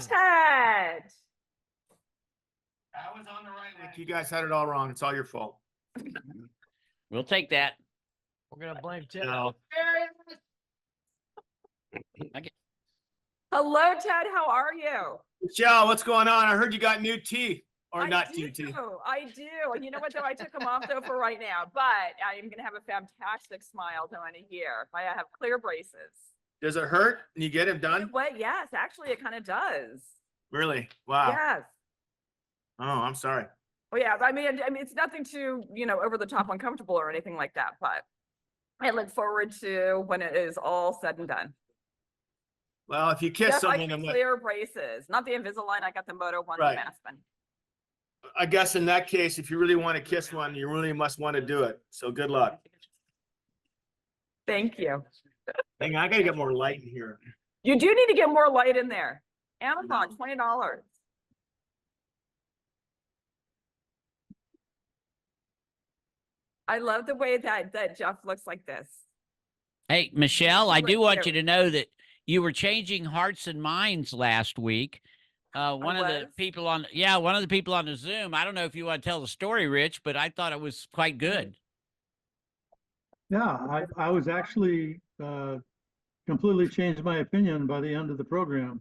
Ted. I was on the right line. You guys had it all wrong. It's all your fault. We'll take that. We're gonna blame Ted. No. Hello, Ted. How are you? Michelle, what's going on? I heard you got new teeth. Or not do. teeth. I do. And you know what, though? I took them off, though, for right now. But I'm going to have a fantastic smile going to year. I have clear braces. Does it hurt when you get it done? What? Yes. Actually, it kind of does. Really? Wow. Yes. Oh, I'm sorry. Well, yeah. I mean, it's nothing too, over the top uncomfortable or anything like that. But I look forward to when it is all said and done. Well, if you kiss someone, like clear braces, not the Invisalign. I got the Moto one Right. from Aspen. I guess in that case, if you really want to kiss one, you really must want to do it. So good luck. Thank you. Hang on, I gotta get more light in here. You do need to get more light in there. Amazon, $20. I love the way that Jeff looks like this. Hey, Michelle, I do want you to know that you were changing hearts and minds last week. One of the people on the Zoom. I don't know if you want to tell the story, Rich, but I thought it was quite good. Yeah, I was actually completely changed my opinion by the end of the program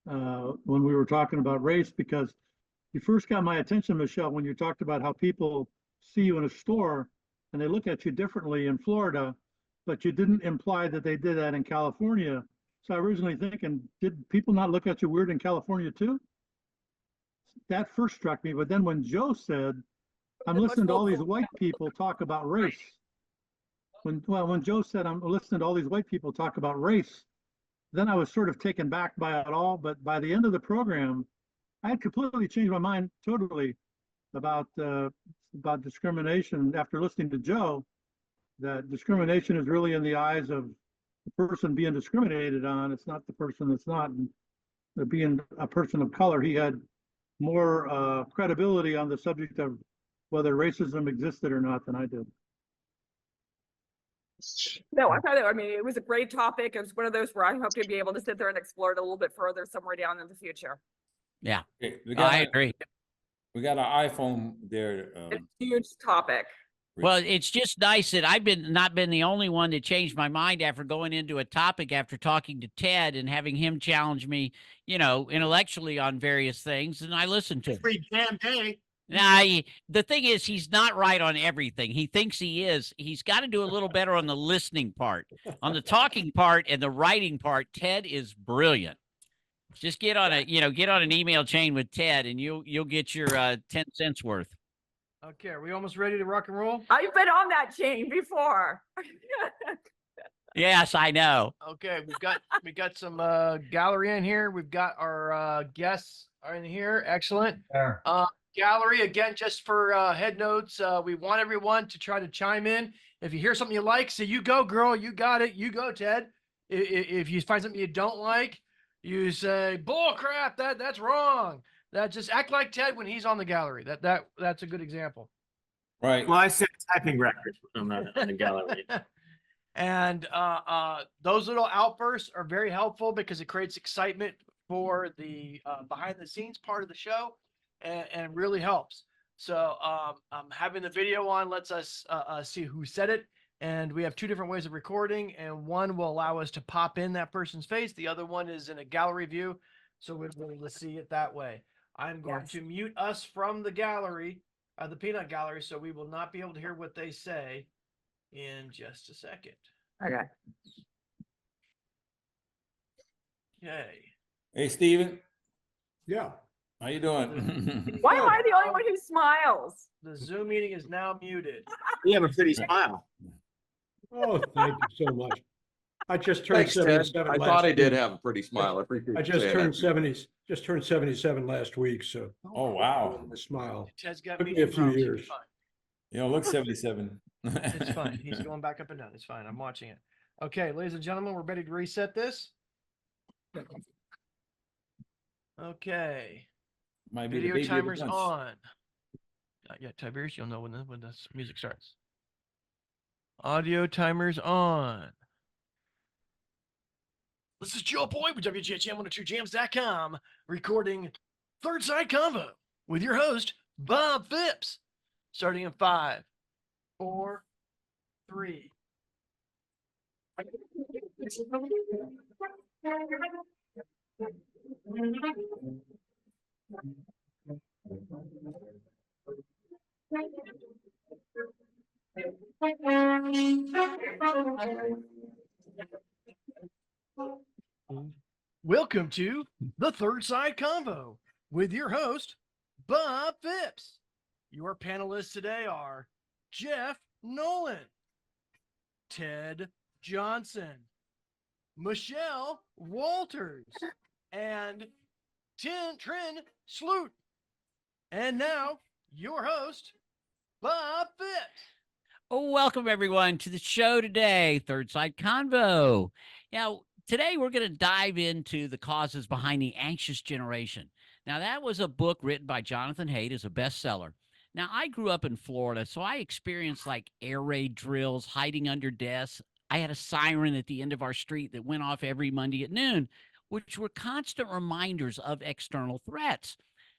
when we were talking about race, because you first got my attention, Michelle, when you talked about how people see you in a store and they look at you differently in Florida, but you didn't imply that they did that in California. So I originally thinking, did people not look at you weird in California too? That first struck me, but then when Joe said, I'm listening to all these white people talk about race. When Joe said, I'm listening to all these white people talk about race, then I was sort of taken back by it all. But by the end of the program, I had completely changed my mind totally about discrimination after listening to Joe, that discrimination is really in the eyes of the person being discriminated on. It's not the person that's not. And being a person of color, he had more credibility on the subject of whether racism existed or not than I did. No, I thought it was a great topic. It was one of those where I hope to be able to sit there and explore it a little bit further somewhere down in the future. Yeah, Okay, I agree. We got an iPhone there. It's a huge topic. Well, it's just nice that I've not been the only one to change my mind after going into a topic after talking to Ted and having him challenge me, intellectually on various things, and I listened to him. Every damn day. Now, the thing is, he's not right on everything. He thinks he is. He's got to do a little better on the listening part. On the talking part and the writing part, Ted is brilliant. Just get on an email chain with Ted, and you'll get your 10 cents worth. Okay, are we almost ready to rock and roll? I've been on that chain before. Yes, I know. Okay, we got some gallery in here. We've got our guests are in here. Excellent. Gallery again, just for head notes. We want everyone to try to chime in. If you hear something you like, say you go, girl. You got it. You go, Ted. If you find something you don't like, you say bull crap. That's wrong. That just act like Ted when he's on the gallery. That's a good example. Right. Well, I said typing records on the gallery. And those little outbursts are very helpful because it creates excitement for the behind the scenes part of the show, and really helps. So having the video on lets us see who said it. And we have two different ways of recording, and one will allow us to pop in that person's face. The other one is in a gallery view. So we're able to see it that way. I'm going to mute us from the gallery, the peanut gallery, so we will not be able to hear what they say in just a second. Okay. Okay. Hey, Steven. Yeah. How you doing? Why am I the only one who smiles? The Zoom meeting is now muted. You have a pretty smile. Oh, thank you so much. I just turned 77. I thought I did have a pretty smile. I appreciate I just turned 70. Just turned 77 last week. So. Oh, wow. The smile. Ted's got Took me meeting a few problems. years. It's fine. You don't look 77. It's fine. He's going back up and down. It's fine. I'm watching it. Okay, ladies and gentlemen, we're ready to reset this. Okay. Might be the Video baby of the timer's bunch. on. Yeah, Tiberius, you'll know when the music starts. Audio timer's on. This is Joe Boyd with WGHM102jams.com, recording Third Side Convo with your host, Bob Phipps. Starting in 5, 4, 3. Welcome to the Third Side Convo with your host, Bob Phipps. Your panelists today are Jeff Nolan, Ted Johnson, Michelle Walters, and Trin Sloot. And now, your host, Bob Phipps. Oh, welcome everyone to the show today, Third Side Convo. Now, today we're going to dive into the causes behind the anxious generation. Now, that was a book written by Jonathan Haidt as a bestseller. Now, I grew up in Florida, so I experienced like air raid drills, hiding under desks. I had a siren at the end of our street that went off every Monday at noon, which were constant reminders of external threats.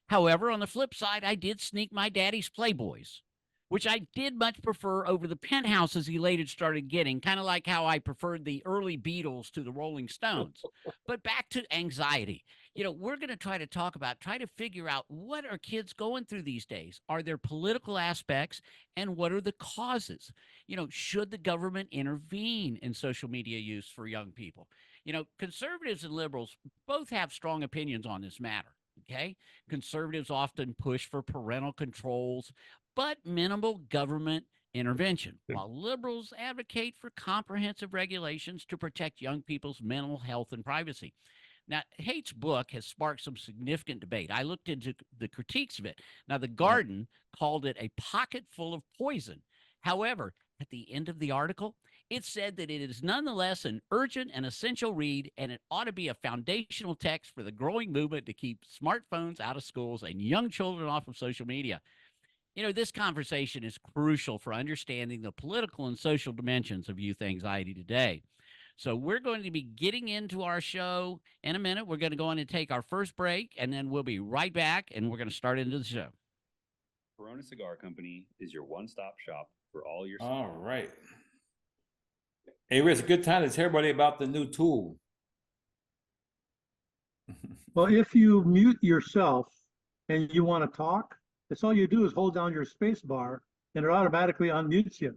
However, on the flip side, I did sneak my daddy's Playboys, which I did much prefer over the penthouses he later started getting, kind of like how I preferred the early Beatles to the Rolling Stones. But back to anxiety. We're going to try to figure out what are kids going through these days? Are there political aspects, and what are the causes? Should the government intervene in social media use for young people? Conservatives and liberals both have strong opinions on this matter. Okay. Conservatives often push for parental controls, but minimal government intervention, while liberals advocate for comprehensive regulations to protect young people's mental health and privacy. Now, Haidt's book has sparked some significant debate. I looked into the critiques of it. Now, The Garden called it a pocket full of poison. However, at the end of the article, it said that it is nonetheless an urgent and essential read, and it ought to be a foundational text for the growing movement to keep smartphones out of schools and young children off of social media. This conversation is crucial for understanding the political and social dimensions of youth anxiety today. So we're going to be getting into our show in a minute. We're going to go on and take our first break, and then we'll be right back, and we're going to start into the show. Corona Cigar Company is your one-stop shop for all your All right. Hey, Rich, good time to tell everybody about the new tool. Well, if you mute yourself and you want to talk, that's all you do is hold down your space bar and it automatically unmutes you.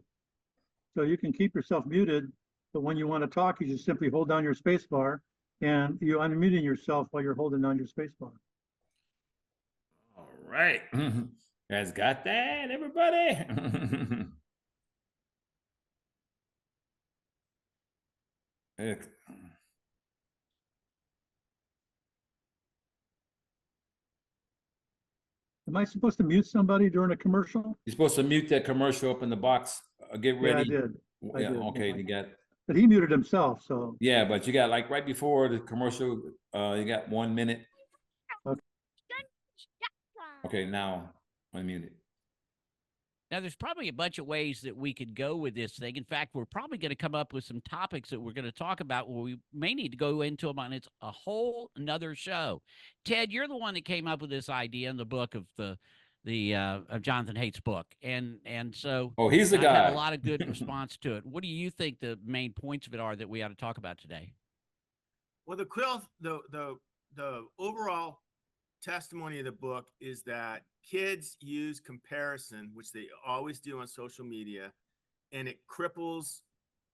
So you can keep yourself muted, but when you want to talk, you just simply hold down your space bar and you're unmuting yourself while you're holding down your space bar. All right. You guys got that, everybody? Am I supposed to mute somebody during a commercial? You're supposed to mute that commercial up in the box. Get Yeah, I ready. did. I Yeah, did. okay, you got. But he muted himself, so. Yeah, but you got like right before the commercial, you got 1 minute. Okay. Okay, now unmute it. Now, there's probably a bunch of ways that we could go with this thing. In fact, we're probably going to come up with some topics that we're going to talk about where we may need to go into them on it's a whole another show. Ted, you're the one that came up with this idea in the book of of Jonathan Haidt's book. And so He's the I've guy. had a lot of good response to it. What do you think the main points of it are that we ought to talk about today? Well, the overall testimony of the book is that kids use comparison, which they always do on social media, and it cripples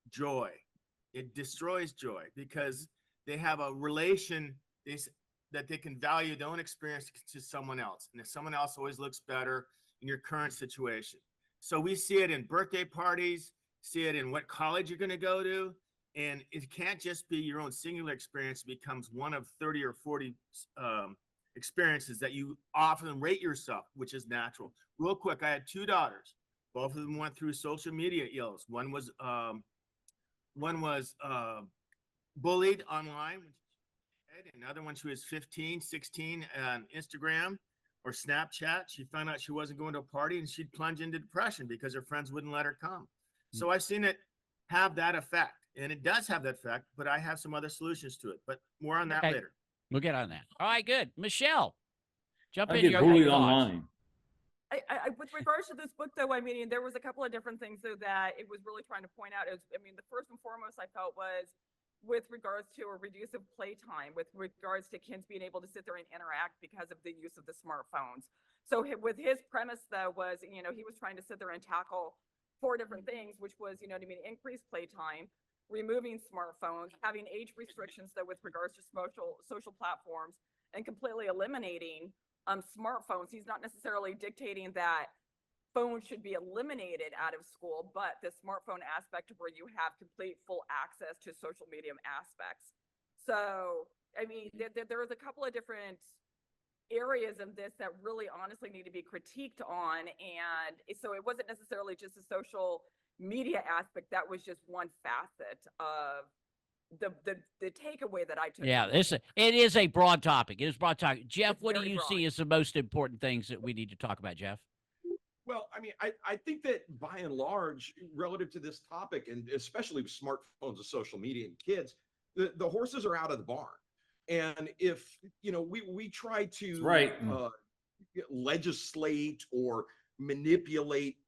joy. It destroys joy because they have a relation that they can value their own experience to someone else. And if someone else always looks better in your current situation. So we see it in birthday parties, see it in what college you're going to go to. And it can't just be your own singular experience. It becomes one of 30 or 40 experiences that you often rate yourself, which is natural. Real quick, I had 2 daughters. Both of them went through social media ills. One was bullied online. Another one, she was 15, 16 on Instagram or Snapchat. She found out she wasn't going to a party and she'd plunge into depression because her friends wouldn't let her come. So I've seen it have that effect. And it does have that effect, but I have some other solutions to it, but more on that Okay. later. We'll get on that. All right, good. Michelle, jump I in. get your bullied thoughts. online. With regards to this book, though, I mean, there was a couple of different things though that it was really trying to point out. Is, I mean, the first and foremost I felt was with regards to a reduce of playtime, with regards to kids being able to sit there and interact because of the use of the smartphones. So with his premise though was, you know, he was trying to sit there and tackle 4 different things, which was, you know, to mean increased playtime, removing smartphones, having age restrictions though with regards to social platforms, and completely eliminating smartphones. He's not necessarily dictating that phones should be eliminated out of school, but the smartphone aspect of where you have complete full access to social media aspects. So, I mean, there was a couple of different areas of this that really honestly need to be critiqued on. And so it wasn't necessarily just a social media aspect. That was just one facet of the takeaway that I took. Yeah, from it. it is a broad topic. It is a broad topic. Jeff, It's what do very you broad. see as the most important things that we need to talk about, Jeff? Well, I mean, I think that by and large, relative to this topic, and especially with smartphones and social media and kids, the horses are out of the barn. And if, you know, we try to That's right. legislate or manipulate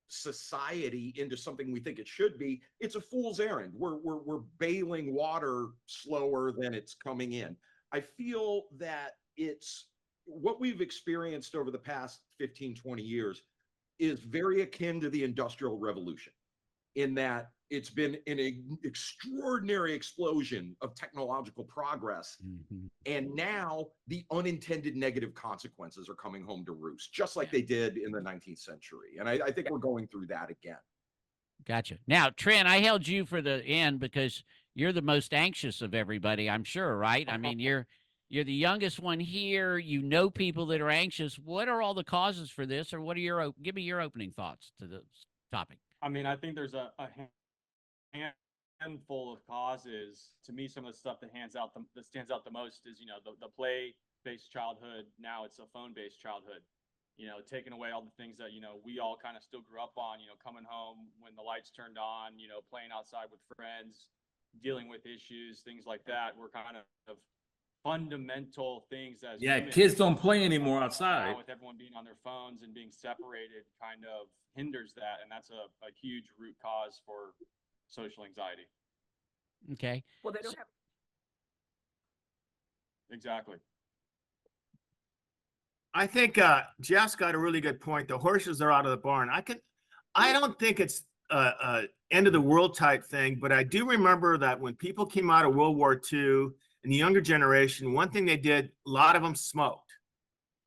society into something we think it should be, it's a fool's errand. We're bailing water slower than it's coming in. I feel that it's what we've experienced over the past 15, 20 years is very akin to the Industrial Revolution, in that it's been an extraordinary explosion of technological progress. And now the unintended negative consequences are coming home to roost, just like they did in the 19th century. And I think we're going through that again. Gotcha. Now, Trent, I held you for the end because you're the most anxious of everybody, I'm sure, right? I mean, you're the youngest one here. You know people that are anxious. What are all the causes for this, or what are give me your opening thoughts to this topic? I mean, I think there's a handful of causes. To me, some of the stuff that stands out the most is, you know, the play-based childhood. Now it's a phone-based childhood. You know, taking away all the things that, you know, we all kind of still grew up on, you know, coming home when the lights turned on, you know, playing outside with friends, dealing with issues, things like that. Were kind of fundamental things as Yeah, humans. kids don't play anymore Now outside. with everyone being on their phones and being separated kind of hinders that. And that's a huge root cause for social anxiety. Okay. Well, they don't have. Exactly. I think Jeff's got a really good point. The horses are out of the barn. I don't think it's a end of the world type thing, but I do remember that when people came out of World War II and the younger generation, one thing they did, a lot of them smoked.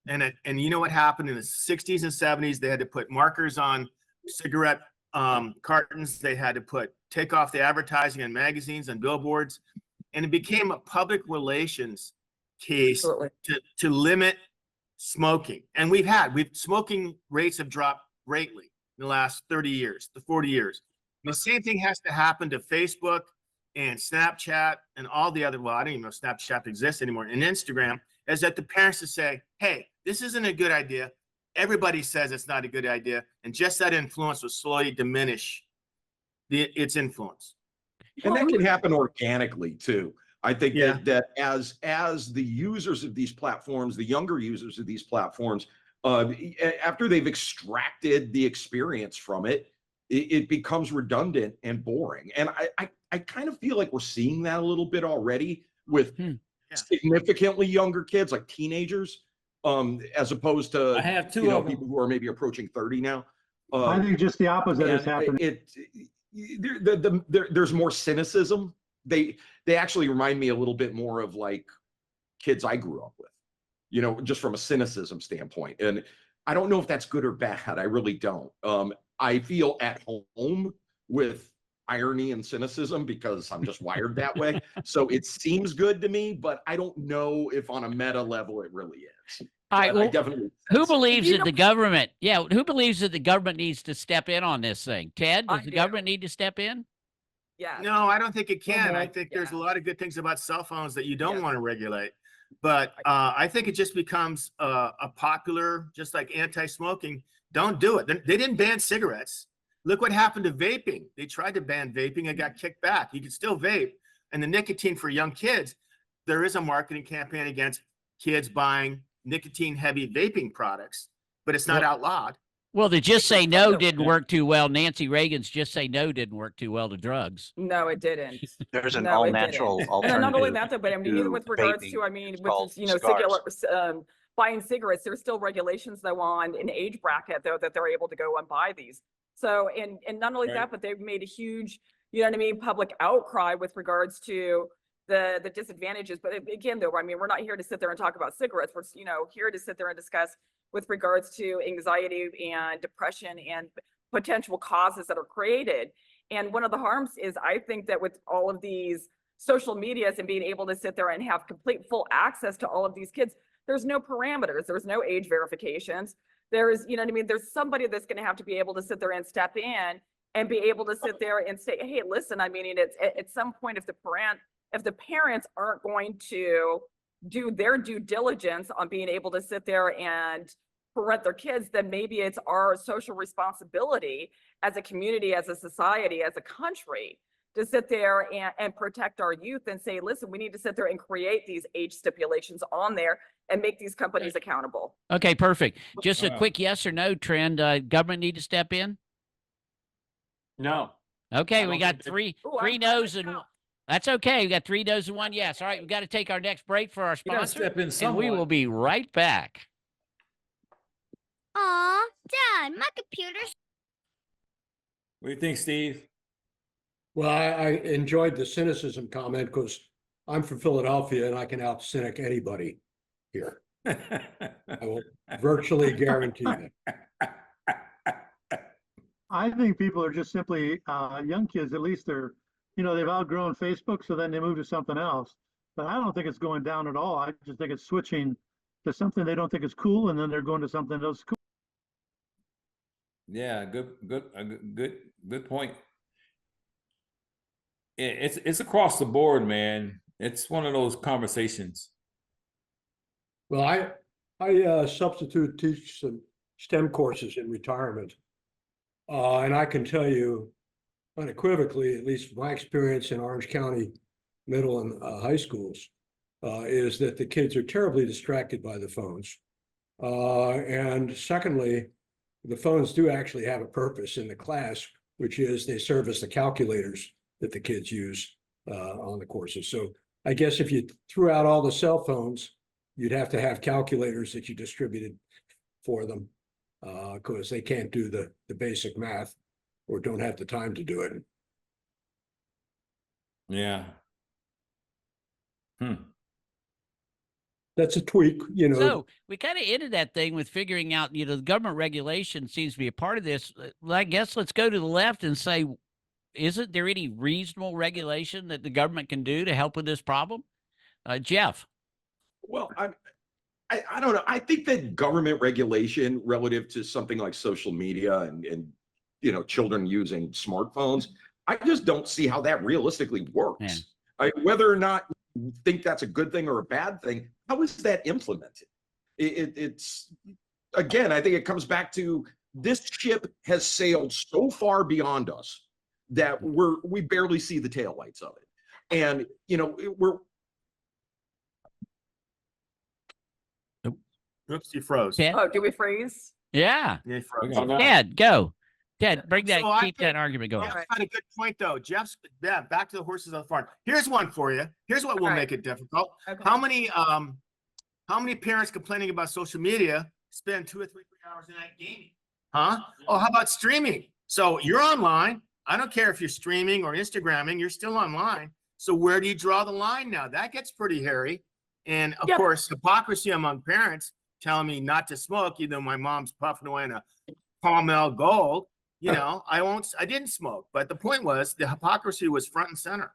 And you know what happened in the 60s and 70s? They had to put markers on cigarette cartons. They had to take off the advertising in magazines and billboards, and it became a public relations case Absolutely. to limit smoking. And smoking rates have dropped greatly in the last 30 years, the 40 years. And the same thing has to happen to Facebook and Snapchat and all the other, well, I don't even know if Snapchat exists anymore, and Instagram, is that the parents to say, hey, this isn't a good idea. Everybody says it's not a good idea. And just that influence will slowly diminish its influence. And that can happen organically too. I think Yeah. that as the users of these platforms, the younger users of these platforms, after they've extracted the experience from it, it becomes redundant and boring. And I kind of feel like we're seeing that a little bit already with significantly younger kids, like teenagers, as opposed to I have two you know, of them. people who are maybe approaching 30 now. I think just the opposite is And happening. there's more cynicism. They actually remind me a little bit more of like kids I grew up with, you know, just from a cynicism standpoint. And I don't know if that's good or bad. I really don't. I feel at home with irony and cynicism because I'm just wired that way. So it seems good to me, but I don't know if on a meta level it really is. All right. But I Well, definitely who believes You that the government? Yeah, who believes that the government needs to step in on this thing? Ted, I does the do. government need to step in? Yeah. No, I don't think it can. I Okay. think there's a Yeah. lot of good things about cell phones that you don't Yes. want to regulate. But I think it just becomes a popular, just like anti-smoking. Don't do it. They didn't ban cigarettes. Look what happened to vaping. They tried to ban vaping and got kicked back. You can still vape. And the nicotine for young kids, there is a marketing campaign against kids buying nicotine heavy vaping products, but it's not outlawed. Well, the Just Say No Kinda. didn't work too well. Nancy Reagan's Just Say No didn't work too well to drugs. No, it didn't. There's an No, it all-natural didn't. alternative. And not only that, though, but I mean, even to with regards vaping. to, I mean, It's with, called you know, cigars. buying cigarettes, there's still regulations though on an age bracket though, that they're able to go and buy these. So, and not only Right. that, but they've made a huge, you know what I mean, public outcry with regards to the disadvantages. But again, though, I mean, we're not here to sit there and talk about cigarettes. We're, you know, here to sit there and discuss with regards to anxiety and depression and potential causes that are created. And one of the harms is, I think that with all of these social medias and being able to sit there and have complete full access to all of these kids, there's no parameters, there's no age verifications. There's, you know what I mean? There's somebody that's going to have to be able to sit there and step in and be able to sit there and say, hey, listen, I mean, it's at some point, if the parents aren't going to do their due diligence on being able to sit there and parent their kids, then maybe it's our social responsibility as a community, as a society, as a country, to sit there and protect our youth and say, listen, we need to sit there and create these age stipulations on there and make these companies accountable. Okay, perfect. Just a Wow. quick yes or no, Trend. Government need to step in? No. Okay, I we don't got think they- three Ooh, three I'm no's glad and now. that's okay. We got 3 no's and 1 yes. All right, we got to take our next break for our You gotta sponsor, step in and we somewhat. will be right back. Aw, Dad, my computer's What do you think, Steve? Well, I enjoyed the cynicism comment because I'm from Philadelphia and I can out cynic anybody here. I will virtually guarantee that. I think people are just simply, young kids, at least they're, you know, they've outgrown Facebook, so then they move to something else. But I don't think it's going down at all. I just think it's switching to something they don't think is cool, and then they're going to something that's cool. Yeah, good point. It's across the board, man. It's one of those conversations. Well, I substitute teach some STEM courses in retirement. And I can tell you unequivocally, at least my experience in Orange County middle and high schools, is that the kids are terribly distracted by the phones. And secondly, the phones do actually have a purpose in the class, which is they serve as the calculators that the kids use on the courses. So I guess if you threw out all the cell phones, you'd have to have calculators that you distributed for them because they can't do the basic math or don't have the time to do it. Yeah. That's a tweak, you know. So we kind of ended that thing with figuring out, you know, the government regulation seems to be a part of this. I guess let's go to the left and say, isn't there any reasonable regulation that the government can do to help with this problem? Jeff. Well, I don't know. I think that government regulation relative to something like social media and you know, children using smartphones, I just don't see how that realistically works. Whether or not you think that's a good thing or a bad thing, how is that implemented? It's again, I think it comes back to this ship has sailed so far beyond us that we barely see the taillights of it. And you know, Oops, you froze. Ted? Oh, do we freeze? Yeah. Yeah, you froze. Oh, no. Ted, go. Ted, bring that, So I keep that think- argument going. Jeff's got a good point though. Yeah, back to the horses on the farm. Here's one for you. Here's what will All right. make it difficult. Okay. How many parents complaining about social media spend 2 or 3 hours a night gaming? Huh? Oh, how about streaming? So you're online. I don't care if you're streaming or Instagramming, you're still online. So where do you draw the line now? That gets pretty hairy. And of Yep. course, hypocrisy among parents telling me not to smoke, even though my mom's puffing away in a Palmel Gold. You know, I didn't smoke. But the point was the hypocrisy was front and center.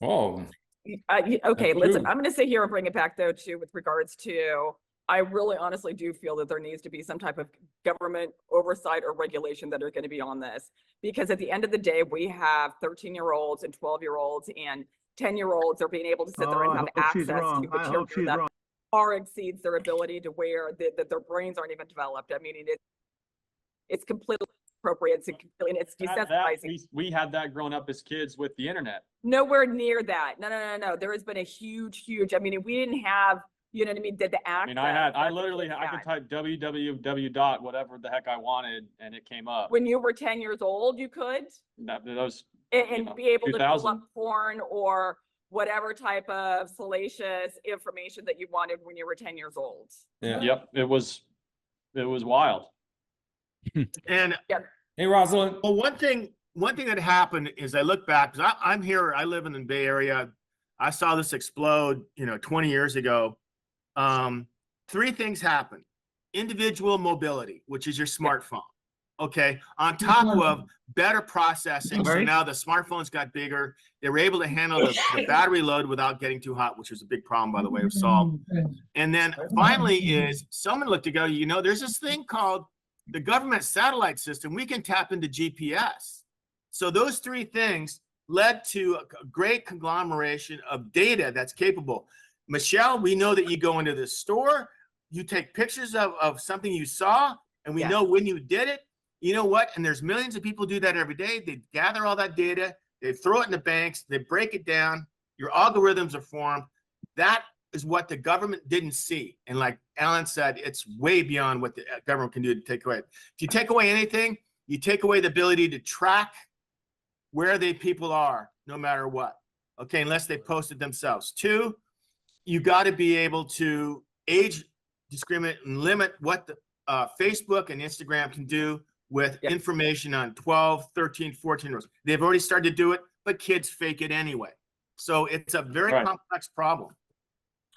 Oh, Okay, That's listen, true. I'm gonna sit here and bring it back though, too, with regards to, I really honestly do feel that there needs to be some type of government oversight or regulation that are gonna be on this. Because at the end of the day, we have 13-year-olds and 12-year-olds and 10-year-olds are being able to sit there Oh, and I have hope she's access wrong. to I hope material she's that wrong. far exceeds their ability to where that their brains aren't even developed. I mean, it's completely appropriate. And it's Had that, desensitizing. we had that growing up as kids with the internet. Nowhere near that. No. There has been a huge. I mean, we didn't have, you know what I mean, the I access. mean, I that the literally, kids I could had. type www dot whatever the heck I wanted and it came up. When you were 10 years old, you could, Those, and know, be able to pull 2000. up porn or whatever type of salacious information that you wanted when you were 10 years old. Yeah. yep, it was wild. And Hey, Rosalind. well, one thing that happened is I look back, because I'm here, I live in the Bay Area. I saw this explode, 20 years ago. Three things happened. Individual mobility, which is your smartphone. Okay. On top of better processing. So now the smartphones got bigger. They were able to handle the battery load without getting too hot, which was a big problem, by the way, of solved. And then finally is someone looked to go, there's this thing called the government satellite system. We can tap into GPS. So those three things led to a great conglomeration of data that's capable. Michelle, we know that you go into the store, you take pictures of something you saw, and we Yes. know when you did it. You know what? And there's millions of people do that every day. They gather all that data, they throw it in the banks, they break it down, your algorithms are formed. That is what the government didn't see. And like Alan said, it's way beyond what the government can do to take away. If you take away anything, you take away the ability to track where the people are, no matter what. Okay, unless they posted themselves. Two, you got to be able to age discriminate and limit what the Facebook and Instagram can do with Yep. information on 12, 13, 14-year-olds. They've already started to do it, but kids fake it anyway. So it's a very Right. complex problem.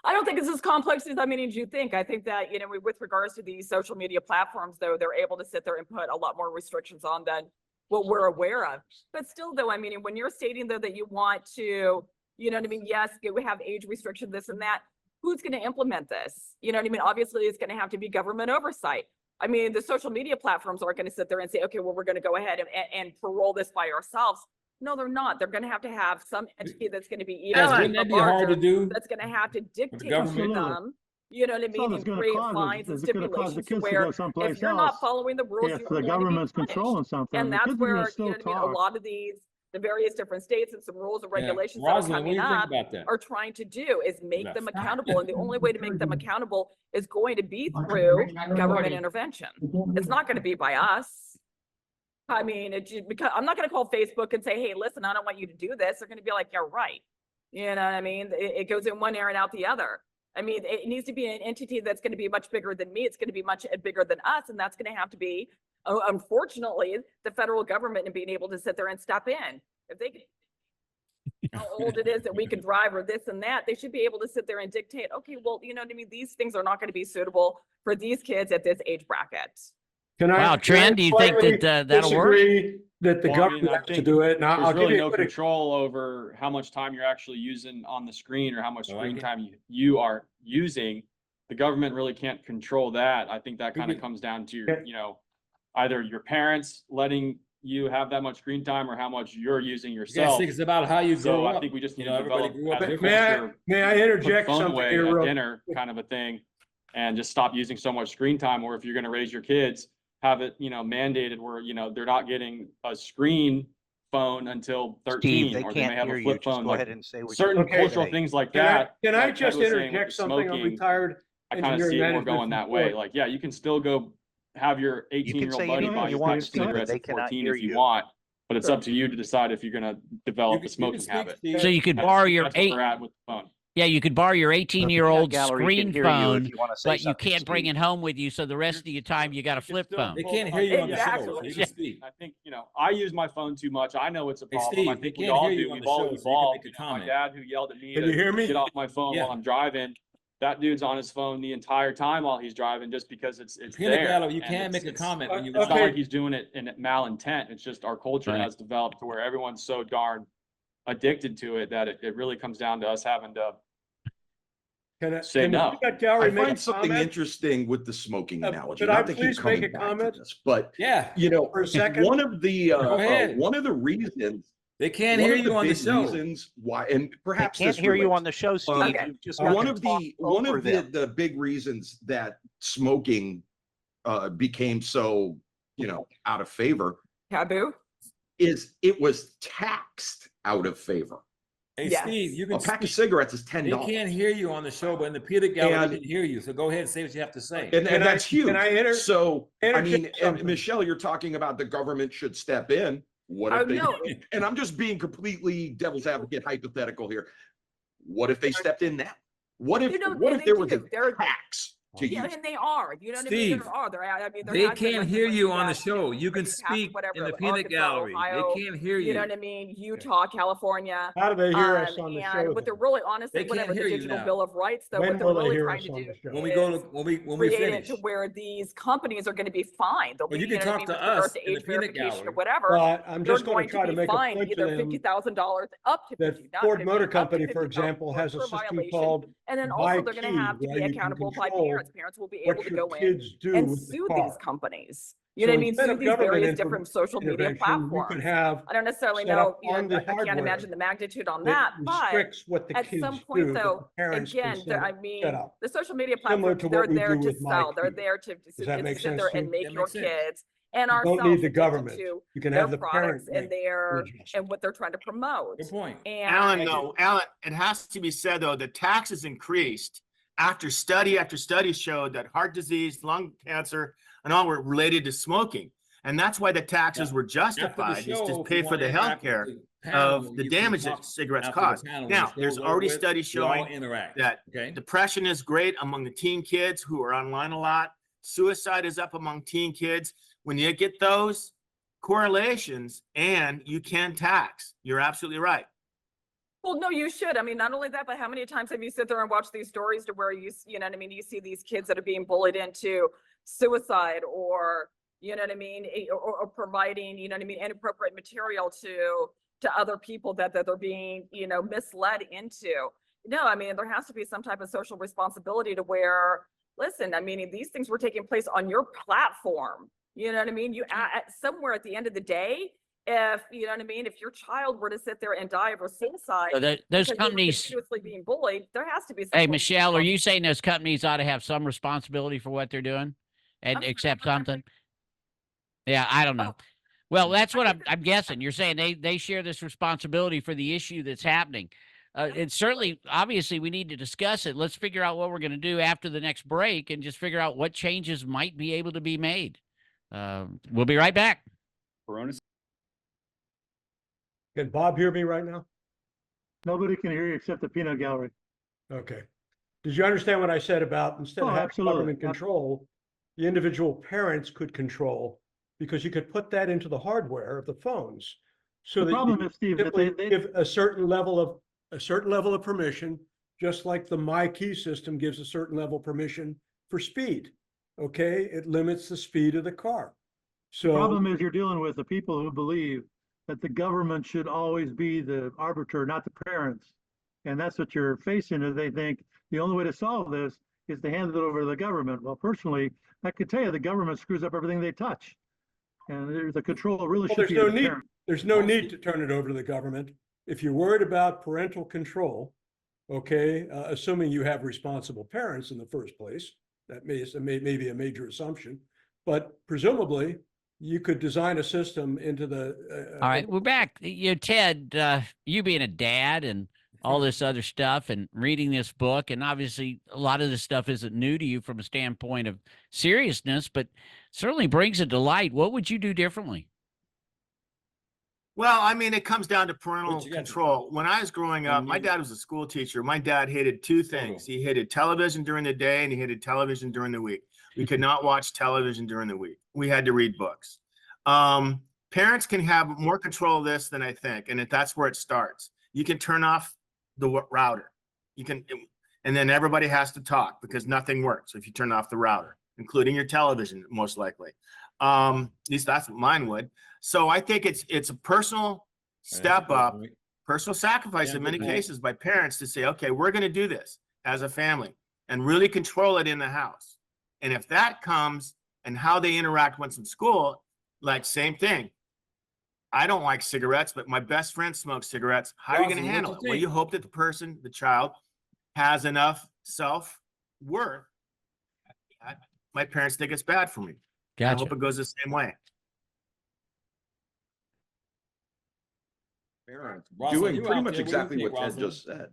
I don't think it's as complex as you think. I think that, with regards to these social media platforms, though, they're able to sit there and put a lot more restrictions on than what we're aware of. But still, though, when you're stating, though, that you want to, yes, we have age restriction, this and that, who's going to implement this? Obviously, it's going to have to be government oversight. The social media platforms aren't going to sit there and say, okay, well, we're going to go ahead and parole this by ourselves. No, they're not. They're going to have some entity that's going to be even Wouldn't that be hard to larger, do? that's going to have to dictate to government? them, That's all and it's gonna create cause fines and is it's gonna cause the stipulations kids to where go someplace if you're else. not following the rules, If you're the going to be government's punished. controlling something, And the that's kids are where, gonna still a talk. lot of the various different states and some rules and Yeah. regulations that are Rosalind, what do coming you think up about that? are trying to do is make Yes. them accountable. And the only way to make them accountable is going to be through government intervention. It's not going to be by us. Because I'm not going to call Facebook and say, hey, listen, I don't want you to do this. They're going to be like, yeah, right. You know what I mean? It goes in one ear and out the other. It needs to be an entity that's going to be much bigger than me. It's going to be much bigger than us. And that's going to have to be, unfortunately, the federal government and being able to sit there and step in. If they can, how old it is that we can drive or this and that, they should be able to sit there and dictate, okay, well, these things are not going to be suitable for these kids at this age bracket. Can Wow, Tran, do you think slightly that, that'll work? disagree That the Well, I mean, government I has to think do it. Now, I'll There's give really you no a good control over how much time you're actually using on the screen or how much I like screen it. time you are using. The government really can't control that. I think that We kind of could- comes down to, Yeah. either your parents letting you have that much screen time or how much you're using You guys yourself. think it's about how you So grow I up. think we just need You know, to everybody develop grew up as a different. culture, May I put the interject phone something away here at real dinner kind of a thing and just stop using so much screen time. Or if you're going to raise your kids, have it, mandated where, they're not getting a screen phone until 13 Steve, they or they may can't have hear a you. flip Just phone. go Like ahead and say what you certain Okay. cultural say. things like Can that. I like Ted just was saying with interject the something? I'm smoking, retired I kind of engineering see it more management going from that way. Ford. Like, yeah, you can still go have your You can 18-year-old say buddy anything buy you you want, pack of Steve, but cigarettes they at cannot 14 hear if you you. want, but it's up to you to decide if you're going to develop a You smoking can speak, habit. Steve. So you could That's- borrow your that's where we're at with the phone. Yeah, you could borrow your The peanut 18-year-old gallery can screen hear you if phone, you wanna say but you something, can't bring Steve. it home with you. So the rest of your time, you got a You can flip still phone. They pull can't the hear you phone. on the show, Exactly. so you Yeah. can speak. I think, I use my phone too much. I know it's a Hey, problem. Steve, I they think we can't all hear do. you on We've the all show, so you can evolved. make a My comment. dad who yelled at me Can to you hear me? get off my phone Yeah. while I'm driving. That dude's on his phone the entire time while he's driving just because it's Peanut there. gallery, you And can it's- make a comment when you. It's not Okay. like he's doing it in malintent. It's just our culture Right. has developed to where everyone's so darn addicted to it that it really comes down to us having to say Can the no. peanut gallery I make a find something comment? interesting with the smoking analogy. could I Not to keep please coming make a back to comment? this, but Yeah, For a second? one of the Go ahead. one of the reasons they can't one hear of you on the big show. reasons why, and They perhaps can't this hear you relates. on the show, Steve. Okay. You've just One got to One talk over of them. the big reasons that smoking became so out of favor, Taboo? is it was taxed out of favor. Hey, Yes. Steve, you A can pack of speak. cigarettes is They $10. can't hear you on the show, but in the peanut gallery, And- they can hear you. So go ahead and say what you have to say. And Can I- that's huge. can I So, I interject mean, and something? Michelle, you're talking about the government should step in. What Oh, if they, no. and I'm just being completely devil's advocate hypothetical here. What if they stepped in now? What if, You know, what they if there was a do. They're- tax to Yeah, use? and they are, you know what I mean? Steve, There are, there, I mean. there They has been can't hear legislation you on the that, show. You can you have to speak whatever, in the like peanut Arkansas, gallery. Ohio, They can't hear You know you. what I mean? Utah, California. How do they hear us on the And show? what they're then? really, honestly, They can't whatever, the hear you digital now. Bill of Rights, though, When what they're will they really hear trying us to on do the show? When we go is to when we create it finish. to where these companies are gonna be fined. They'll Well, be, you can know what I talk mean, to with regards us to in the age peanut verification or gallery. whatever. But I'm They're just going to try to be make a fined point to either them $50,000 up to that 50, not Ford 50, Motor up to Company, for 50,000 example, has a per system violation. called And then My also they're gonna Key, have to where be you can accountable by control parents. Parents will be what able to your go in kids do and with the sue car. these companies. You know what I So mean? instead Sue of these government various different social media intervention, we could platforms. have I don't necessarily set know, up you know, on the I can't hardware imagine the magnitude on that that, but restricts what the at kids some do, point that the though, parents can again, I set mean, up. the social media Similar platforms, to they're what we there do to with sell. They're MyQ. there to Does that to make sit sense there to and you? make That your makes sense. kids and You don't ourselves need the addicted government. to You can their have the products parent and make their the adjustment. and what they're trying to promote. Good point. And Alan, Thank you. though, Alan, it has to be said though, the taxes increased after study showed that heart disease, lung cancer, and all were related to smoking. And that's why the taxes Yeah. were After the justified, is show, to if you pay for wanna the interact with healthcare the panel, of the you can damage talk that cigarettes after the cause. panel when the Now, show's there's already over with. studies We all showing interact. that Okay. depression is great among the teen kids who are online a lot. Suicide is up among teen kids. When you get those correlations, and you can tax, you're absolutely right. well, no, you should. I mean, not only that, but how many times have you sit there and watched these stories to where you know what I mean? You see these kids that are being bullied into suicide or, you know what I mean? Or providing, you know what I mean, inappropriate material to other people that they're being, you know, misled into. No, I mean, there has to be some type of social responsibility to where, listen, I mean, these things were taking place on your platform. You know what I mean? You somewhere at the end of the day, if you know what I mean, if your child were to sit there and die of a suicide, So those because they were companies, continuously being bullied, there has to be. some hey, sort of Michelle, are you saying those companies ought to have some responsibility for what they're doing and I'm sorry, accept I'm not- something? Yeah, I don't know. Well, that's what I I'm, think that- I'm guessing. You're saying they share this responsibility for the issue that's happening. And certainly, obviously, we need to discuss it. Let's figure out what we're going to do after the next break and just figure out what changes might be able to be made. We'll be right back. Corona Can Bob hear me right now? Nobody can hear you except the peanut gallery. Okay. Did you understand what I said about instead of Oh, having absolutely. government control, the individual parents could control because you could put that into the hardware of the phones. So The that problem you is, Steve, that simply they, give a certain level of permission, just like the My Key system gives a certain level of permission for speed. Okay, it limits the speed of the car. the So problem is you're dealing with the people who believe that the government should always be the arbiter, not the parents. And that's what you're facing, is they think the only way to solve this is to hand it over to the government. Well, personally, I could tell you the government screws up everything they touch. And the control really well, should be in the parent. there's no need to turn it over to the government. If you're worried about parental control, okay, assuming you have responsible parents in the first place, that may be a major assumption, but presumably you could design a system into the. All right, we're back. You know, Ted, you being a dad and all this other stuff and reading this book, and obviously a lot of this stuff isn't new to you from a standpoint of seriousness, but certainly brings it to light. What would you do differently? Well, I mean, it comes down to parental What you got to- control. When I was growing up, my dad was a school teacher. My dad hated two things. He hated television during the day and he hated television during the week. We could not watch television during the week. We had to read books. Parents can have more control of this than I think, and that's where it starts. You can turn off the router. You can, and then everybody has to talk because nothing works if you turn off the router, including your television, most likely. At least that's what mine would. So I think it's a personal step up, personal sacrifice Yeah, in many good point. cases by parents to say, okay, we're going to do this as a family and really control it in the house. And if that comes and how they interact once in school, like same thing. I don't like cigarettes, but my best friend smokes cigarettes. How are you going Awesome. to What handle you it? Well, think? you hope that the child has enough self-worth. My parents think it's bad for me. I Gotcha. hope it goes the same way. Parents Russell, doing you pretty out much there, what do you exactly think, what Ted Russell? just said.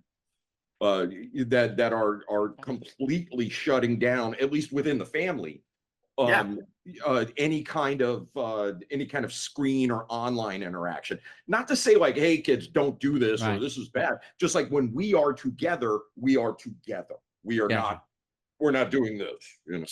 That are completely shutting down, at least within the family, Yeah. any kind of screen or online interaction. Not to say like, hey kids, don't do this or Right. this is bad. Just like when we are together, we are together. We are Gotcha. we're not doing this, you know.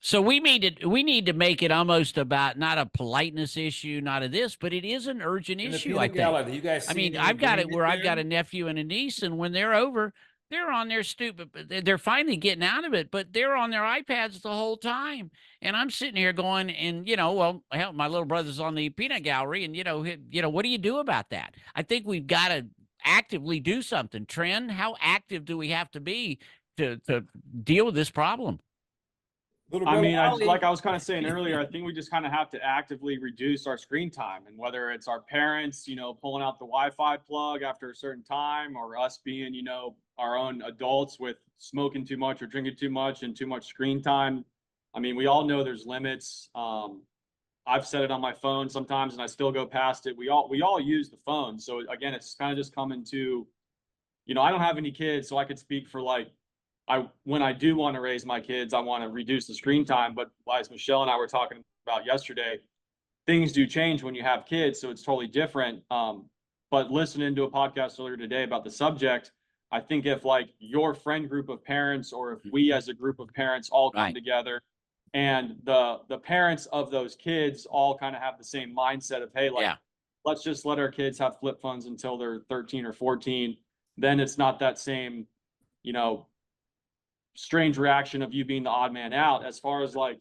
So we need to make it almost about not a politeness issue, not a this, but it is an urgent In the issue, I peanut gallery, think. do you guys I see mean, any I've got it agreement where I've got there? a nephew and a niece, and when they're over, they're on their stupid, they're finally getting out of it, but they're on their iPads the whole time. And I'm sitting here going, and well, hell, my little brother's on the peanut gallery, and what do you do about that? I think we've got to actively do something. Trent, how active do we have to be to deal with this problem? Little I brother mean, Ollie. like I was kind of saying earlier, I think we just kind of have to actively reduce our screen time, and whether it's our parents, pulling out the Wi-Fi plug after a certain time, or us being, our own adults with smoking too much or drinking too much and too much screen time. I mean, we all know there's limits. I've set it on my phone sometimes and I still go past it. We all use the phone. So again, it's kind of just coming to, I don't have any kids, so I could speak for like, when I do want to raise my kids, I want to reduce the screen time. But as Michelle and I were talking about yesterday, things do change when you have kids, so it's totally different. But listening to a podcast earlier today about the subject, I think if like your friend group of parents, or if we as a group of parents all come Right. together, and the parents of those kids all kind of have the same mindset of, hey, like, Yeah. let's just let our kids have flip phones until they're 13 or 14, then it's not that same, strange reaction of you being the odd man out. As far as like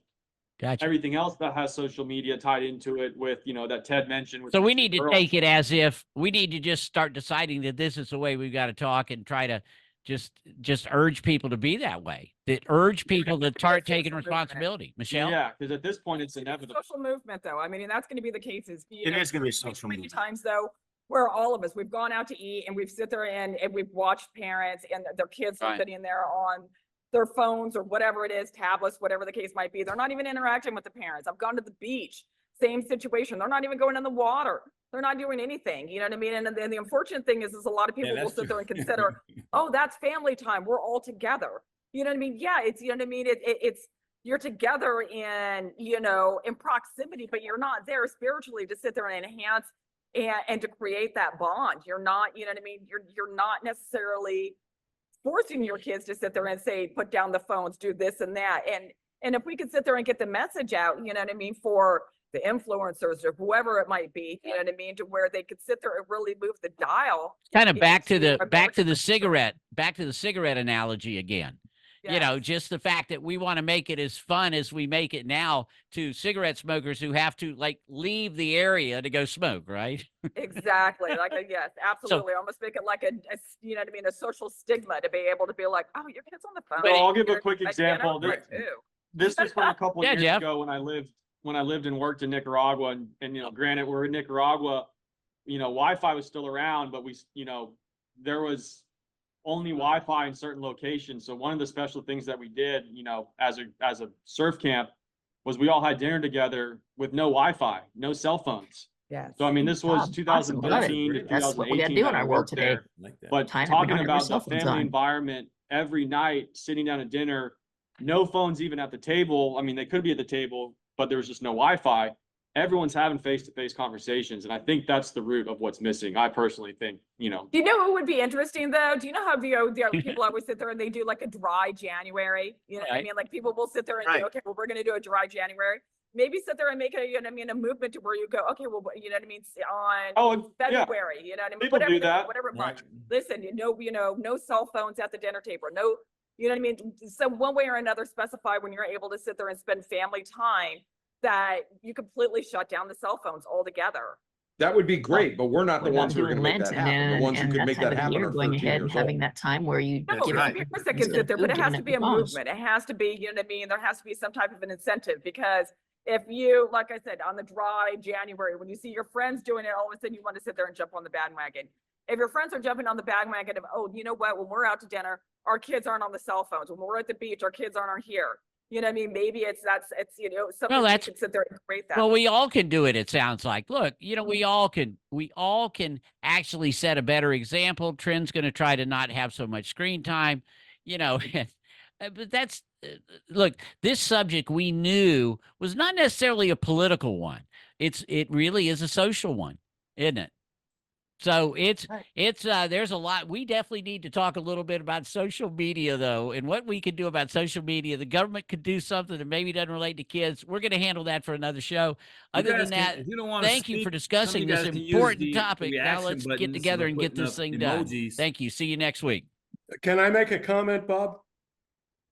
Gotcha. everything else that has social media tied into it with, that Ted mentioned. with So the we two need to girls. take it as if we need to just start deciding that this is the way we've got to talk, and try to just urge people to be that way. That urge people to start taking responsibility. Michelle? Yeah, because at this point it's It's a inevitable. social movement, though. I mean, and that's going to be the case. It is going to be a social Many movement. times, though, where all of us, we've gone out to eat and we've sit there and we've watched parents and their kids are Right. sitting there on their phones or whatever it is, tablets, whatever the case might be. They're not even interacting with the parents. I've gone to the beach, same situation. They're not even going in the water. They're not doing anything. You know what I mean? And then the unfortunate thing is a lot of people will that's sit there true. and consider, oh, that's family time. We're all together. You know what I mean? Yeah, it's, you know what I mean? It's, you're together in, in proximity, but you're not there spiritually to sit there and enhance and to create that bond. You're not, you know what I mean? You're not necessarily forcing your kids to sit there and say, put down the phones, do this and that. And if we could sit there and get the message out, you know what I mean, for the influencers or whoever it might be, you know what I mean, to where they could sit there and really move the dial. Kind of back to into the a better cigarette analogy again. Yes. Just the fact that we want to make it as fun as we make it now to cigarette smokers who have to like leave the area to go smoke, right? Exactly. Like, yes, absolutely. Almost make it like you know what I mean? A social stigma to be able to be like, oh, your kid's on the phone. So I'll give a You're- quick I- example. I too. This was from a couple of Yeah, years Jeff. ago when I lived and worked in Nicaragua, and granted, we're in Nicaragua, Wi-Fi was still around, but there was only Wi-Fi in certain locations. So one of the special things that we did, as a surf camp, was we all had dinner together with no Wi-Fi, no cell phones. Yes. So I mean, this was Awesome. Love it. 2013 to That's what we gotta 2018 do that in our we world worked today. there. Like that. But Time talking everybody about has cell the phones family on. environment every night, sitting down at dinner, no phones even at the table. I mean, they could be at the table, but there was just no Wi-Fi. Everyone's having face-to-face conversations, and I think that's the root of what's missing. I personally think, Do you know what would be interesting though? Do you know how the people always sit there and they do like a dry January? You know what I Right. mean? Like people will sit there and Right. say, okay, well, we're going to do a dry January. Maybe sit there and make a, you know what I mean, a movement to where you go, okay, well, you know what I mean, on oh, and yeah, February, you know what I mean? People do that. Whatever month. Right. Listen, no cell phones at the dinner table, no, you know what I mean? So one way or another specify when you're able to sit there and spend family time that you completely shut down the cell phones altogether. That would be great, but we're not the What about ones who are doing going to make Lent that happen. The ones who and could that make time that of the happen year, are going 13 ahead and years having old. that time where you No, give right. parents that can instead sit of there, but food, it has giving to up be the a phones. movement. It has to be, you know what I mean? There has to be some type of an incentive because if you, like I said, on the dry January, when you see your friends doing it, all of a sudden you want to sit there and jump on the bandwagon. If your friends are jumping on the bandwagon of, oh, you know what, when we're out to dinner, our kids aren't on the cell phones. When we're at the beach, our kids aren't here. You know what I mean? Maybe it's something we that's- can sit there and create that. Well, we all can do it. It sounds like. Look, we all can actually set a better example. Trent's going to try to not have so much screen time, but that's look. This subject we knew was not necessarily a political one. It really is a social one, isn't it? So it's there's a lot. We definitely need to talk a little bit about social media, though, and what we can do about social media. The government could do something that maybe doesn't relate to kids. We're going to handle that for another show. Other than that, thank you for discussing this important topic. Now let's get together and get this thing done. Thank you. See you next week. Can I make a comment, Bob?